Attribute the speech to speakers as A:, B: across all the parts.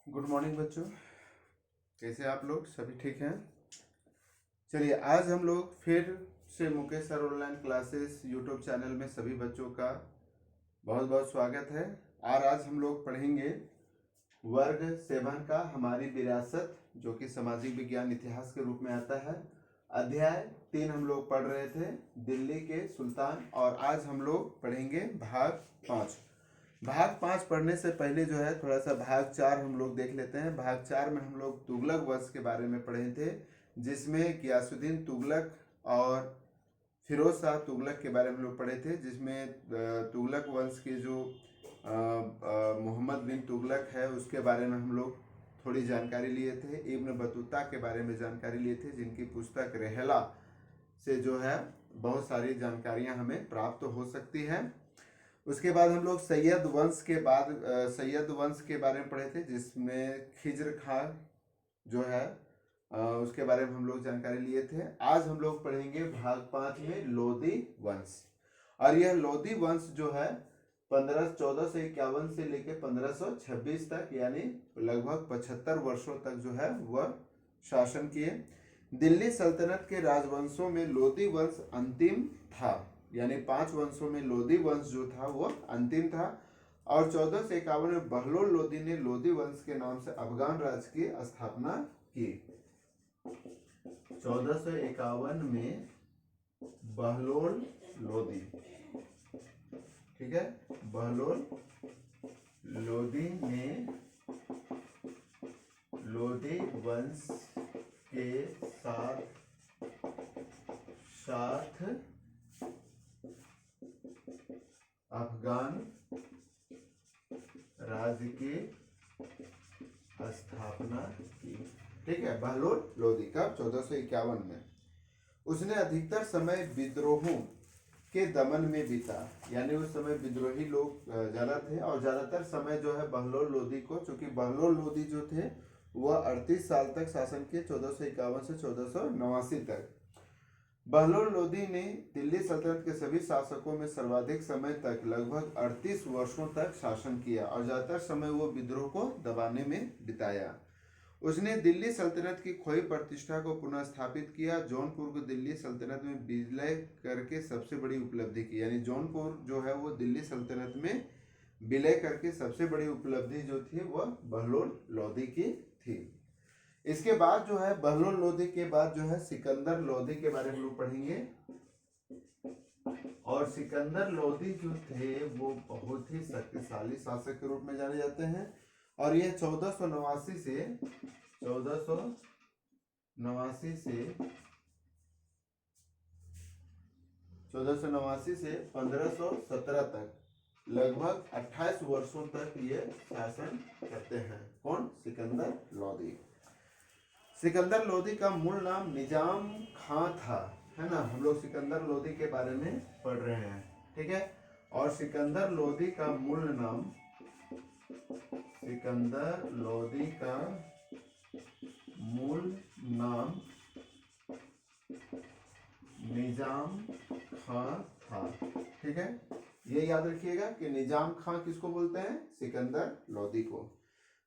A: Good morning बच्चों। कैसे आप लोग? सभी ठीक हैं? चलिए, आज हम लोग फिर से Mukesh sir online classes YouTube channel में सभी बच्चों का बहुत बहुत स्वागत है। और आज हम लोग पढ़ेंगे वर्ग 7 का हमारी विरासत, जो कि सामाजिक विज्ञान इतिहास के रूप में आता है। अध्याय 3 हम लोग पढ़ रहे थे, दिल्ली के सुल्तान, और आज हम लोग पढ़ेंगे भाग 5। भाग 5 पढ़ने से पहले जो है थोड़ा सा भाग 4 हम लोग देख लेते हैं। भाग 4 में हम लोग तुगलक वंश के बारे में पढ़े थे, जिसमें गियासुद्दीन तुगलक और फिरोज शाह तुगलक के बारे में हम लोग पढ़े थे, जिसमें तुगलक वंश के जो मोहम्मद बिन तुगलक है उसके बारे में हम लोग थोड़ी जानकारी लिए थे। इब्न बतूता के बारे में जानकारी लिए थे, जिनकी पुस्तक रेहला से जो है बहुत सारी जानकारियां हमें प्राप्त हो सकती है। उसके बाद हम लोग सैयद वंश के बारे में पढ़े थे, जिसमें खिज्र खां जो है उसके बारे में हम लोग जानकारी लिए थे। आज हम लोग पढ़ेंगे भाग 5 में लोदी वंश। और यह लोदी वंश जो है 1451 से लेकर 1526 तक, यानी लगभग 75 वर्षों तक जो है वह शासन किए। दिल्ली सल्तनत के राजवंशों में लोदी वंश अंतिम था, यानी 5 वंशों में लोदी वंश जो था वो अंतिम था। और 1451 में बहलोल लोदी ने लोदी वंश के नाम से अफगान राज्य की स्थापना की। 1451 में बहलोल लोदी, ठीक है, बहलोल लोदी ने लोदी वंश के साथ अफगान राज्य की स्थापना की। ठीक है, बहलोल लोदी का 1451 में। उसने अधिकतर समय विद्रोहों के दमन में बीता, यानी उस समय विद्रोही लोग ज्यादा थे, और ज्यादातर समय जो है बहलोल लोदी को, चूंकि बहलोल लोदी जो थे वह 38 साल तक शासन किए, 1451 से 1489 तक। बहलोल लोदी ने दिल्ली सल्तनत के सभी शासकों में सर्वाधिक समय तक, लगभग 38 वर्षों तक शासन किया, और ज्यादातर समय वो विद्रोह को दबाने में बिताया। उसने दिल्ली सल्तनत की खोई प्रतिष्ठा को पुनः स्थापित किया। जौनपुर को दिल्ली सल्तनत में विलय करके सबसे बड़ी उपलब्धि की, यानी जौनपुर जो है वो दिल्ली सल्तनत में विलय करके सबसे बड़ी उपलब्धि जो थी वह बहलोल लोदी की थी। इसके बाद जो है बहलोल लोदी के बाद जो है सिकंदर लोदी के बारे में लोग पढ़ेंगे। और सिकंदर लोदी जो थे वो बहुत ही शक्तिशाली शासक के रूप में जाने जाते हैं। और यह 1489 से 1517 तक लगभग 28 वर्षों तक ये शासन करते हैं। कौन? सिकंदर लोदी। सिकंदर लोदी का मूल नाम निजाम खां था, है ना। हम लोग सिकंदर लोदी के बारे में पढ़ रहे हैं, ठीक है। और सिकंदर लोदी का मूल नाम निजाम खां था, ठीक है। ये याद रखिएगा कि निजाम खां किसको बोलते हैं? सिकंदर लोदी को।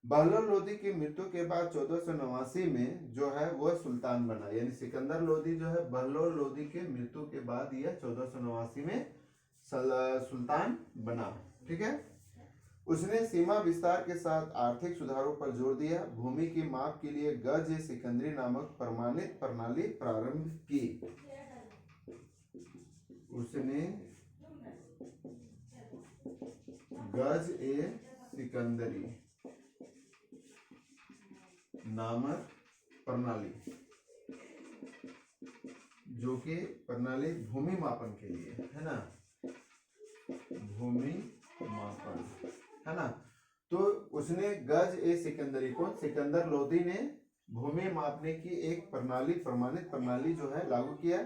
A: बहलोल लोदी की मृत्यु के बाद 1489 में जो है वह सुल्तान बना, यानी सिकंदर लोदी जो है बहलोल लोदी के मृत्यु के बाद यह 1489 में सुल्तान बना, ठीक है। उसने सीमा विस्तार के साथ आर्थिक सुधारों पर जोर दिया। भूमि की माप के लिए गज ए सिकंदरी नामक प्रमाणित प्रणाली प्रारंभ की। उसने गज ए सिकंदरी नामक प्रणाली, जो कि प्रणाली भूमि मापन के लिए, है ना, भूमि मापन, है ना। तो उसने गज ए सिकंदरी को, सिकंदर लोदी ने भूमि मापने की एक प्रणाली, प्रमाणित प्रणाली जो है लागू किया।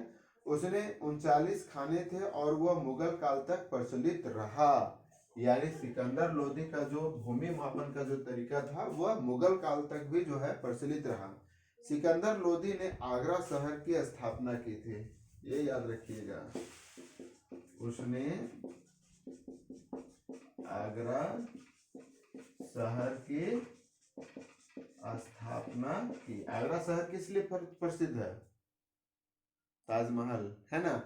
A: उसने 39 खाने थे और वह मुगल काल तक प्रचलित रहा, यानी सिकंदर लोदी का जो भूमि मापन का जो तरीका था वह मुगल काल तक भी जो है प्रचलित रहा। सिकंदर लोदी ने आगरा शहर की स्थापना की थी, ये याद रखिएगा। उसने आगरा शहर की स्थापना की। आगरा शहर किस लिए प्रसिद्ध है? ताजमहल, है ना।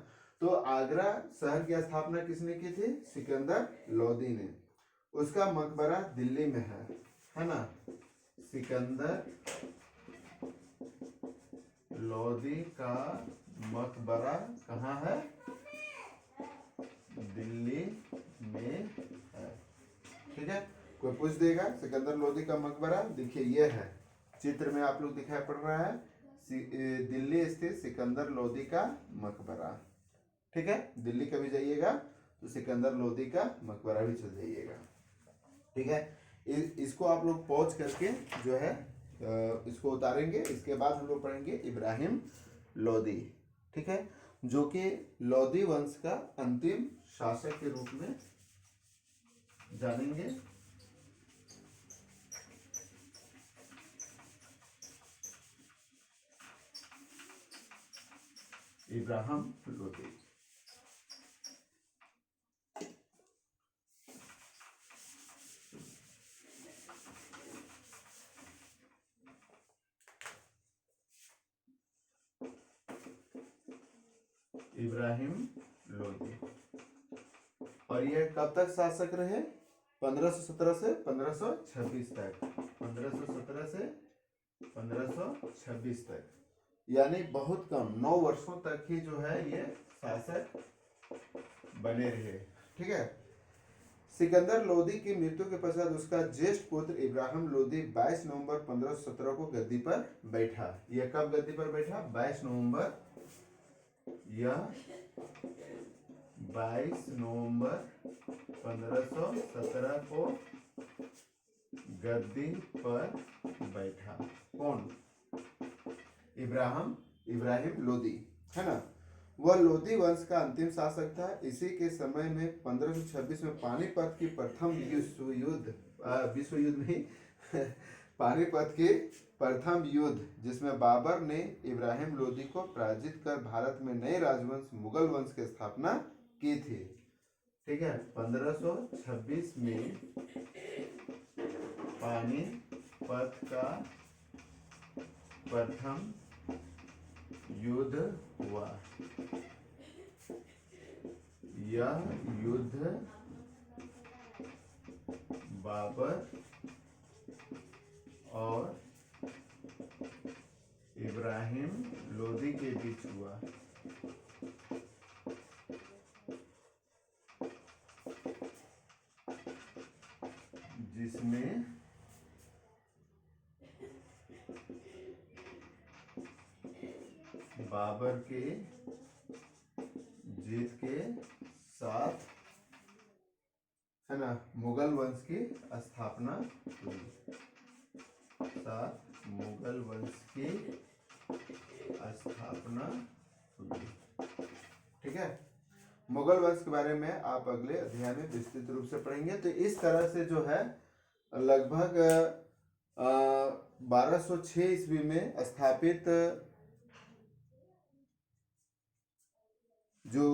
A: तो आगरा शहर की स्थापना किसने की थी? सिकंदर लोदी ने। उसका मकबरा दिल्ली में है ना। सिकंदर लोदी का मकबरा कहाँ है? दिल्ली में है। ठीक है, कोई पूछ देगा सिकंदर लोदी का मकबरा, देखिए ये है चित्र में आप लोग दिखाई पड़ रहा है, दिल्ली स्थित सिकंदर लोदी का मकबरा। ठीक है, दिल्ली कभी जाइएगा तो सिकंदर लोदी का मकबरा भी चल जाइएगा। ठीक है, इसको आप लोग पॉज करके जो है इसको उतारेंगे। इसके बाद हम लोग पढ़ेंगे इब्राहिम लोदी। ठीक है, जो कि लोदी वंश का अंतिम शासक के रूप में जानेंगे। इब्राहिम लोदी। इब्राहिम लोदी, और ये कब तक शासक रहे? 1517 से 1526 तक। 1517 से 1526 तक, यानी बहुत कम 9 वर्षों तक ही जो है ये शासक बने रहे। ठीक है, सिकंदर लोदी की मृत्यु के पश्चात उसका ज्येष्ठ पुत्र इब्राहिम लोदी 22 नवंबर 1517 को गद्दी पर बैठा। यह कब गद्दी पर बैठा? 22 नवंबर, यह 22 नवंबर 1517 को गद्दी पर बैठा। कौन? इब्राहिम लोदी, है ना। वह लोदी वंश का अंतिम शासक था। इसी के समय में 1526 में पानीपत की प्रथम विश्व युद्ध नहीं पानीपत के प्रथम युद्ध, जिसमें बाबर ने इब्राहिम लोदी को पराजित कर भारत में नए राजवंश मुगल वंश की स्थापना की थी। ठीक है, 1526 में पानीपत का प्रथम युद्ध हुआ। यह युद्ध बाबर और इब्राहिम लोदी के बीच हुआ। जिसमें बाबर के जीत के साथ, है ना, मुगल वंश की स्थापना हुई। साथ मुगल वंश की स्थापना हुई। ठीक है, मुगल वंश के बारे में आप अगले अध्याय में विस्तृत रूप से पढ़ेंगे। तो इस तरह से जो है लगभग 1206 ईस्वी में स्थापित जो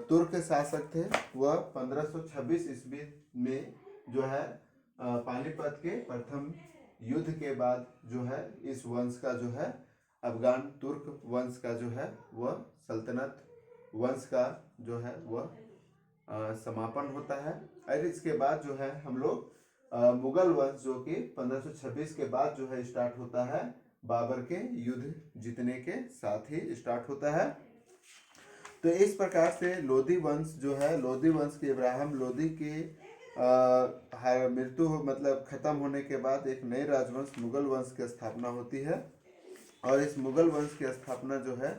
A: तुर्क शासक थे वह 1526 ईस्वी में जो है पानीपत के प्रथम युद्ध के बाद जो है इस वंश का जो है अफगान तुर्क वंश का जो है वह सल्तनत वंश का जो है वह समापन होता है। और इसके बाद जो है हम लोग मुगल वंश जो कि 1526 के बाद जो है स्टार्ट होता है, बाबर के युद्ध जीतने के साथ ही स्टार्ट होता है। तो इस प्रकार से लोदी वंश जो है, लोदी वंश के इब्राहिम लोदी की मृत्यु मतलब खत्म होने के बाद एक नए राजवंश मुगल वंश की स्थापना होती है। और इस मुगल वंश की स्थापना जो है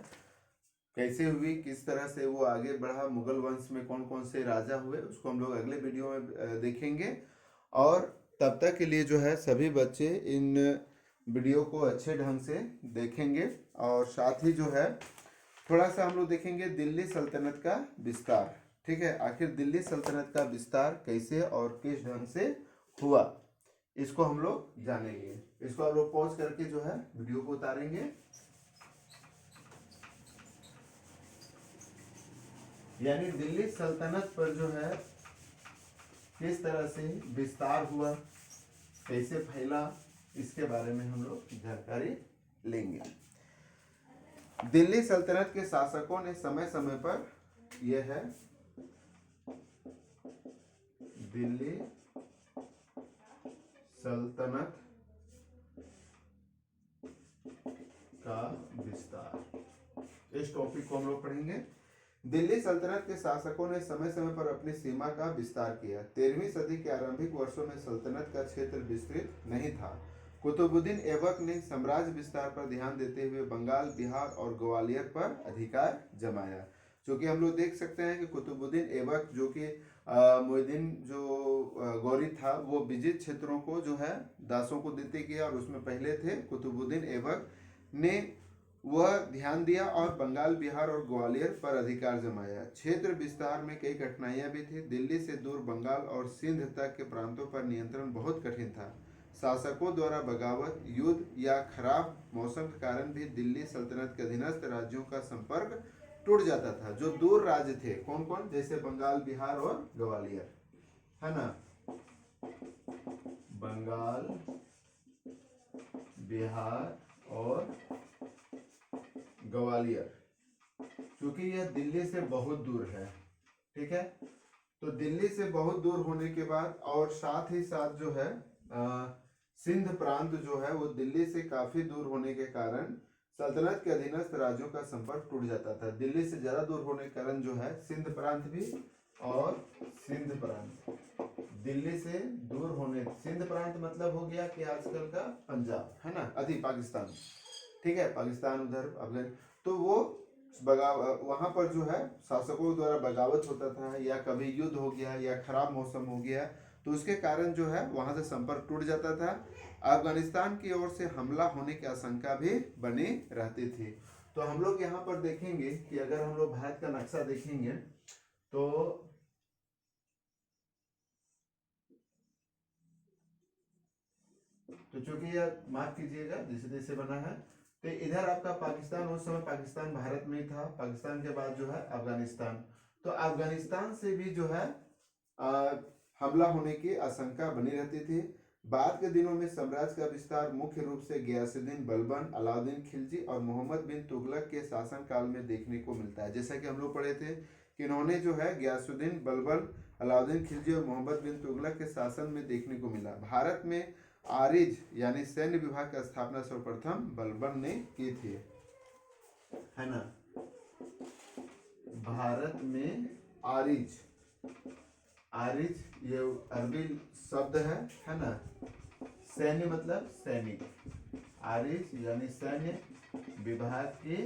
A: कैसे हुई, किस तरह से वो आगे बढ़ा, मुगल वंश में कौन कौन से राजा हुए, उसको हम लोग अगले वीडियो में देखेंगे। और तब तक के लिए जो है सभी बच्चे इन वीडियो को अच्छे ढंग से देखेंगे। और साथ ही जो है थोड़ा सा हम लोग देखेंगे दिल्ली सल्तनत का विस्तार। ठीक है, आखिर दिल्ली सल्तनत का विस्तार कैसे और किस ढंग से हुआ, इसको हम लोग जानेंगे। इसको आप लोग पॉज करके जो है वीडियो को उतारेंगे। यानी दिल्ली सल्तनत पर जो है किस तरह से विस्तार हुआ, कैसे फैला, इसके बारे में हम लोग जानकारी लेंगे। दिल्ली सल्तनत के शासकों ने समय समय पर, यह है दिल्ली सल्तनत का विस्तार, इस टॉपिक को हम लोग पढ़ेंगे। दिल्ली सल्तनत के शासकों ने समय समय पर अपनी सीमा का विस्तार किया। 13वीं सदी के आरंभिक वर्षों में सल्तनत का क्षेत्र विस्तृत नहीं था। कुतुबुद्दीन ऐबक ने साम्राज्य विस्तार पर ध्यान देते हुए बंगाल, बिहार और ग्वालियर पर अधिकार जमाया। क्योंकि हम लोग देख सकते हैं कि कुतुबुद्दीन ऐबक जो कि मोहिउद्दीन जो गौरी था, वो विजित क्षेत्रों को जो है दासों को देते गया, और उसमें पहले थे कुतुबुद्दीन ऐबक ने वह ध्यान दिया और बंगाल, बिहार और ग्वालियर पर अधिकार जमाया। क्षेत्र विस्तार में कई कठिनाइयां भी थी। दिल्ली से दूर बंगाल और सिंध तक के प्रांतों पर नियंत्रण बहुत कठिन था। शासकों द्वारा बगावत, युद्ध या खराब मौसम के कारण भी दिल्ली सल्तनत के अधीनस्थ राज्यों का संपर्क टूट जाता था। जो दूर राज्य थे, कौन कौन, जैसे बंगाल, बिहार और ग्वालियर, है ना, बंगाल, बिहार और ग्वालियर, क्योंकि यह दिल्ली से बहुत दूर है। ठीक है, तो दिल्ली से बहुत दूर होने के बाद और साथ ही साथ जो है सिंध प्रांत जो है वो दिल्ली से काफी दूर होने के कारण सल्तनत के अधीनस्थ राज्यों का संपर्क टूट जाता था। दिल्ली से ज्यादा दूर होने के कारण जो है सिंध प्रांत भी, और सिंध प्रांत, दिल्ली से दूर होने, सिंध प्रांत मतलब हो गया कि आजकल का पंजाब, है ना, पाकिस्तान, ठीक है, पाकिस्तान उधर अफगान, तो वो वहां पर जो है शासकों द्वारा बगावत होता था, या कभी युद्ध हो गया या खराब मौसम हो गया, तो उसके कारण जो है वहां से संपर्क टूट जाता था। अफगानिस्तान की ओर से हमला होने की आशंका भी बनी रहती थी। तो हम लोग यहाँ पर देखेंगे कि अगर हम लोग भारत का नक्शा देखेंगे तो चूंकि यह माफ कीजिएगा जैसे जैसे बना है, तो इधर आपका पाकिस्तान, उस समय पाकिस्तान भारत में ही था। पाकिस्तान के बाद जो है अफगानिस्तान, तो अफगानिस्तान से भी जो है हमला होने की आशंका बनी रहती थी। बाद के दिनों में साम्राज्य का विस्तार मुख्य रूप से गयासुद्दीन बलबन, अलाउद्दीन खिलजी और मोहम्मद बिन तुगलक के शासनकाल में देखने को मिलता है। जैसा कि हम लोग पढ़े थे कि इन्होंने जो है गयासुद्दीन बलबन, अलाउद्दीन खिलजी और मोहम्मद बिन तुगलक के शासन में देखने को मिला। भारत में आरिज यानी सैन्य विभाग की स्थापना सर्वप्रथम बलबन ने की थी, है ना। भारत में आरिज, आरिज ये अरबी शब्द है ना, सैन्य मतलब सैनिक, आरिज यानी सैन्य विभाग की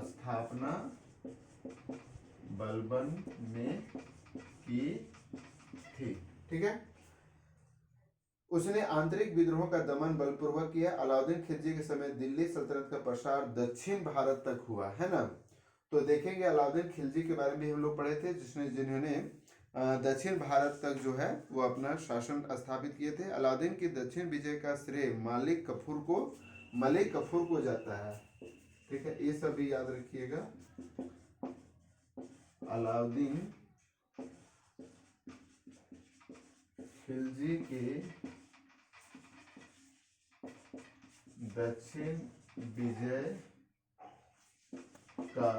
A: स्थापना बलबन ने की थी। ठीक है, उसने आंतरिक विद्रोह का दमन बलपूर्वक किया। अलाउद्दीन खिलजी के समय दिल्ली सल्तनत का प्रसार दक्षिण भारत तक हुआ, है ना। तो देखेंगे अलाउद्दीन खिलजी के बारे में हम लोग पढ़े थे, जिन्होंने दक्षिण भारत तक जो है वो अपना शासन स्थापित किए थे। अलाउद्दीन की दक्षिण विजय का श्रेय मलिक कफूर को जाता है। ठीक है, ये सब भी याद रखिएगा। अलाउद्दीन खिलजी के दक्षिण विजय का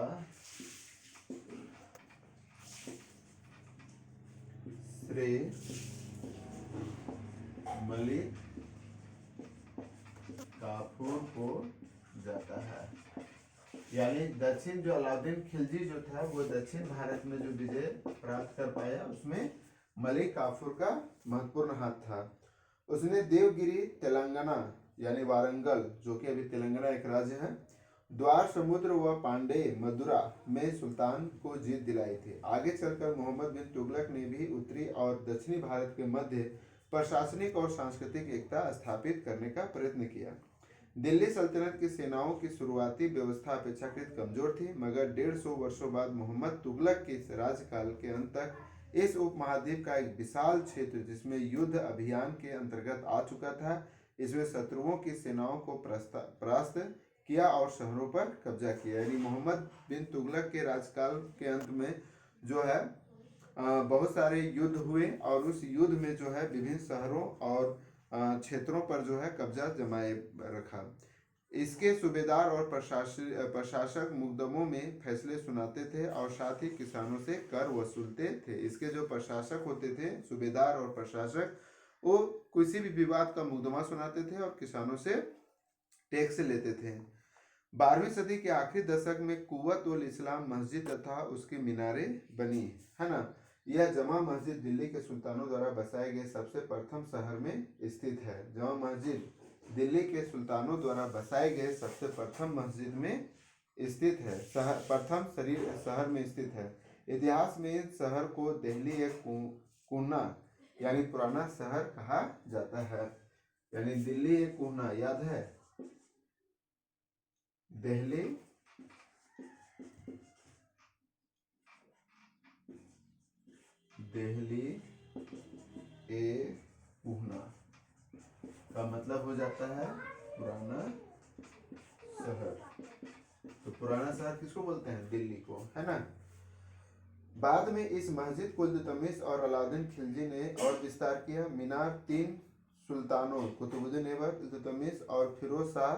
A: श्रेय मलिक काफूर को जाता है। यानी दक्षिण जो अलाउद्दीन खिलजी जो था वो दक्षिण भारत में जो विजय प्राप्त कर पाया उसमें मलिक काफूर का महत्वपूर्ण हाथ था। उसने देवगिरी, तेलंगाना यानी वारंगल जो कि अभी तेलंगाना एक राज्य है, द्वार समुद्र व पांडे मदुरा में सुल्तान को जीत दिलाई थी। आगे चलकर मोहम्मद बिन तुगलक ने भी उत्तरी और दक्षिणी भारत के मध्य प्रशासनिक और सांस्कृतिक एकता स्थापित करने का प्रयत्न किया। दिल्ली सल्तनत की सेनाओं की शुरुआती व्यवस्था अपेक्षाकृत कमजोर थी, मगर 150 वर्षों बाद मोहम्मद तुगलक के राज्यकाल के अंत तक इस उपमहाद्वीप का एक विशाल क्षेत्र जिसमें युद्ध अभियान के अंतर्गत आ चुका था, इसमें शत्रुओं की सेनाओं को परास्त किया और शहरों पर कब्जा किया। यानी मोहम्मद बिन तुगलक के राजकाल के अंत में जो है बहुत सारे युद्ध हुए और उस युद्ध में जो है विभिन्न शहरों और क्षेत्रों पर जो है कब्जा जमाए रखा। इसके सूबेदार और प्रशासक मुकदमों में फैसले सुनाते थे और साथ ही किसानों से कर वसूलते थे। इसके जो प्रशासक होते थे, सूबेदार और प्रशासक, वो किसी भी विवाद का मुकदमा सुनाते थे और किसानों से टैक्स लेते थे। 12वीं सदी के आखिरी दशक में कुव्वत उल इस्लाम मस्जिद तथा उसकी मीनारें बनी, है ना। यह जमा मस्जिद दिल्ली के सुल्तानों द्वारा बसाए गए सबसे प्रथम शहर में स्थित है। जमा मस्जिद दिल्ली के सुल्तानों द्वारा बसाए गए सबसे प्रथम मस्जिद में स्थित है, प्रथम शहर में स्थित है। इतिहास में इस शहर को दिल्ली एक कूना यानी पुराना शहर कहा जाता है। यानी दिल्ली एक कूना, याद है, दिल्ली ए कूना का मतलब हो जाता है पुराना शहर। तो पुराना शहर किसको बोलते हैं? दिल्ली को, है ना। बाद में इस मस्जिद को इल्तुतमिश और अलाउद्दीन खिलजी ने और विस्तार किया। मीनार 3 सुल्तानों कुतुबुद्दीन ऐबक, इल्तुतमिश और फिरोज शाह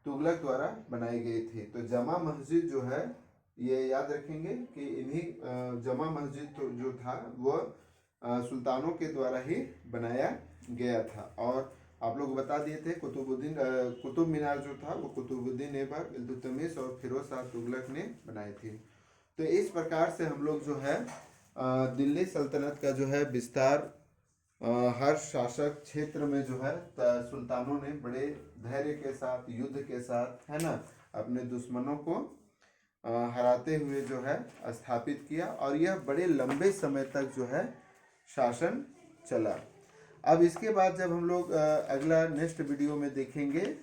A: तुगलक द्वारा बनाई गई थी। तो जमा मस्जिद जो है, ये याद रखेंगे कि इन्हीं जमा मस्जिद जो था वो सुल्तानों के द्वारा ही बनाया गया था। और आप लोग बता दिए थे कुतुब मीनार जो था वो कुतुबुद्दीन ऐबक, इल्तुतमिश और फिरोज शाह तुगलक ने बनाई थी। तो इस प्रकार से हम लोग जो है दिल्ली सल्तनत का जो है विस्तार हर शासक क्षेत्र में जो है सुल्तानों ने बड़े धैर्य के साथ, युद्ध के साथ, है ना, अपने दुश्मनों को हराते हुए जो है स्थापित किया। और यह बड़े लंबे समय तक जो है शासन चला। अब इसके बाद जब हम लोग अगला नेक्स्ट वीडियो में देखेंगे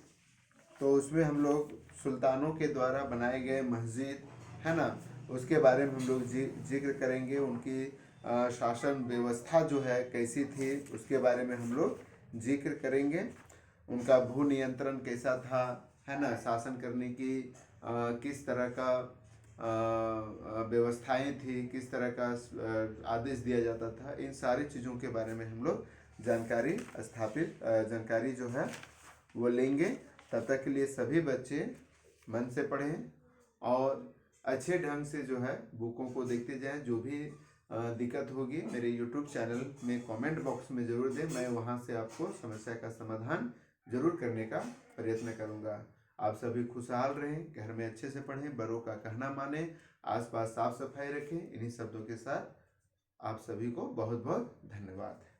A: तो उसमें हम लोग सुल्तानों के द्वारा बनाए गए मस्जिद, है ना, उसके बारे में हम लोग जिक्र करेंगे। उनकी शासन व्यवस्था जो है कैसी थी उसके बारे में हम लोग जिक्र करेंगे। उनका भू नियंत्रण कैसा था, है ना, शासन करने की किस तरह का व्यवस्थाएं थी, किस तरह का आदेश दिया जाता था, इन सारी चीज़ों के बारे में हम लोग जानकारी जो है वो लेंगे। तब तक के लिए सभी बच्चे मन से पढ़ें और अच्छे ढंग से जो है बुकों को देखते जाएं। जो भी दिक्कत होगी मेरे YouTube चैनल में कमेंट बॉक्स में ज़रूर दें, मैं वहां से आपको समस्या का समाधान जरूर करने का प्रयत्न करूंगा। आप सभी खुशहाल रहें, घर में अच्छे से पढ़ें, बड़ों का कहना मानें, आसपास साफ सफाई रखें। इन्हीं शब्दों के साथ आप सभी को बहुत बहुत धन्यवाद।